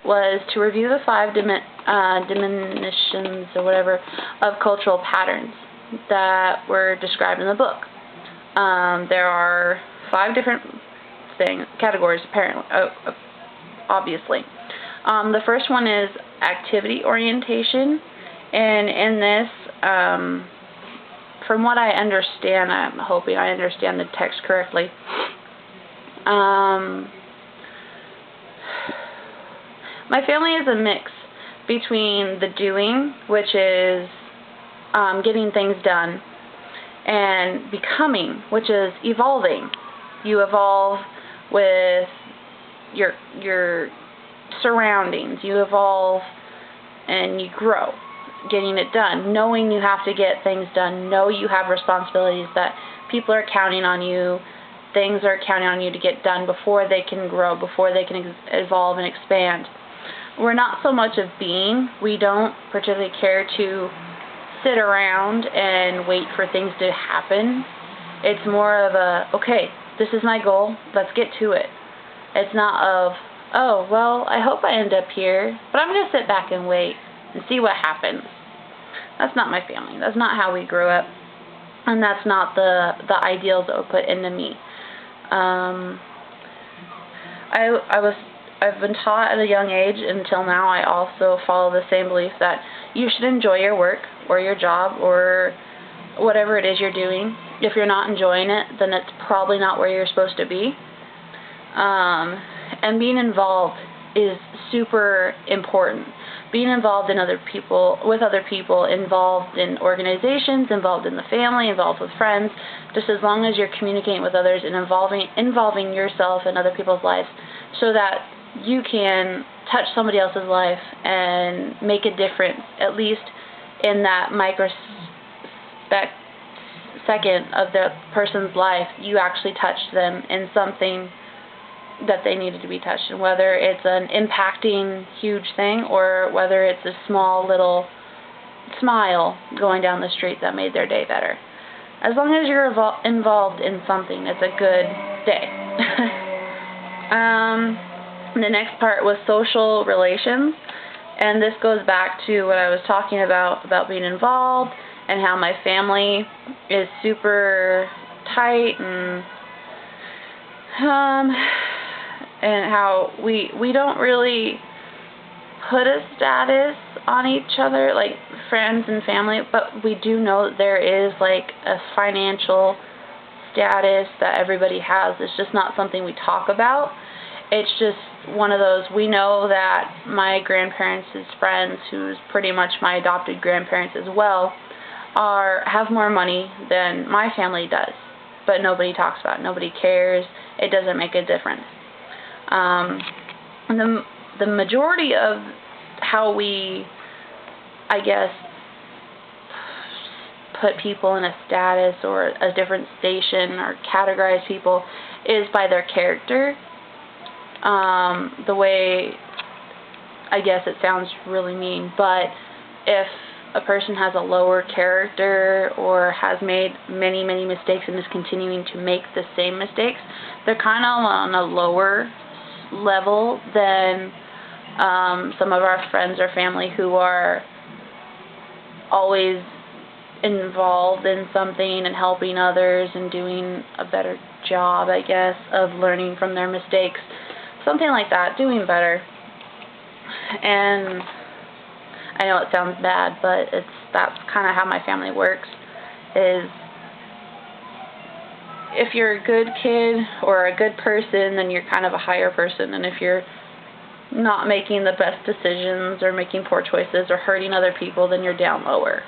was to review the 5 diminutions or whatever of cultural patterns that were described in the book. There are 5 different categories, apparently, obviously. The first one is activity orientation, and in this, from what I understand, I'm hoping I understand the text correctly. My family is a mix between the doing, which is getting things done, and becoming, which is evolving. You evolve with your surroundings. You evolve and you grow, getting it done, knowing you have to get things done, know you have responsibilities, that people are counting on you, things are counting on you to get done before they can grow, before they can evolve and expand. We're not so much of being. We don't particularly care to sit around and wait for things to happen. It's more of a, okay, this is my goal, let's get to it. It's not of, oh, well, I hope I end up here, but I'm going to sit back and wait and see what happens. That's not my family. That's not how we grew up, and that's not the ideals that were put into me. I've been taught at a young age until now. I also follow the same belief that you should enjoy your work or your job or whatever it is you're doing. If you're not enjoying it, then it's probably not where you're supposed to be. And being involved is super important. Being involved in with other people, involved in organizations, involved in the family, involved with friends, just as long as you're communicating with others and involving yourself in other people's lives so that you can touch somebody else's life and make a difference, at least in that microsecond of the person's life. You actually touched them in something that they needed to be touched, and whether it's an impacting huge thing or whether it's a small little smile going down the street that made their day better. As long as you're involved in something, it's a good day. The next part was social relations, and this goes back to what I was talking about being involved and how my family is super tight and how we don't really put a status on each other, like friends and family, but we do know that there is like a financial status that everybody has. It's just not something we talk about. It's just one of those, we know that my grandparents' friends, who's pretty much my adopted grandparents as well, have more money than my family does, but nobody talks about it. Nobody cares. It doesn't make a difference. The majority of how we, I guess, put people in a status or a different station or categorize people is by their character. The way, I guess it sounds really mean, but if a person has a lower character or has made many, many mistakes and is continuing to make the same mistakes, they're kind of on a lower level than some of our friends or family who are always involved in something and helping others and doing a better job, I guess, of learning from their mistakes. Something like that, doing better. And I know it sounds bad, but that's kind of how my family works, is if you're a good kid or a good person, then you're kind of a higher person, and if you're not making the best decisions or making poor choices or hurting other people, then you're down lower.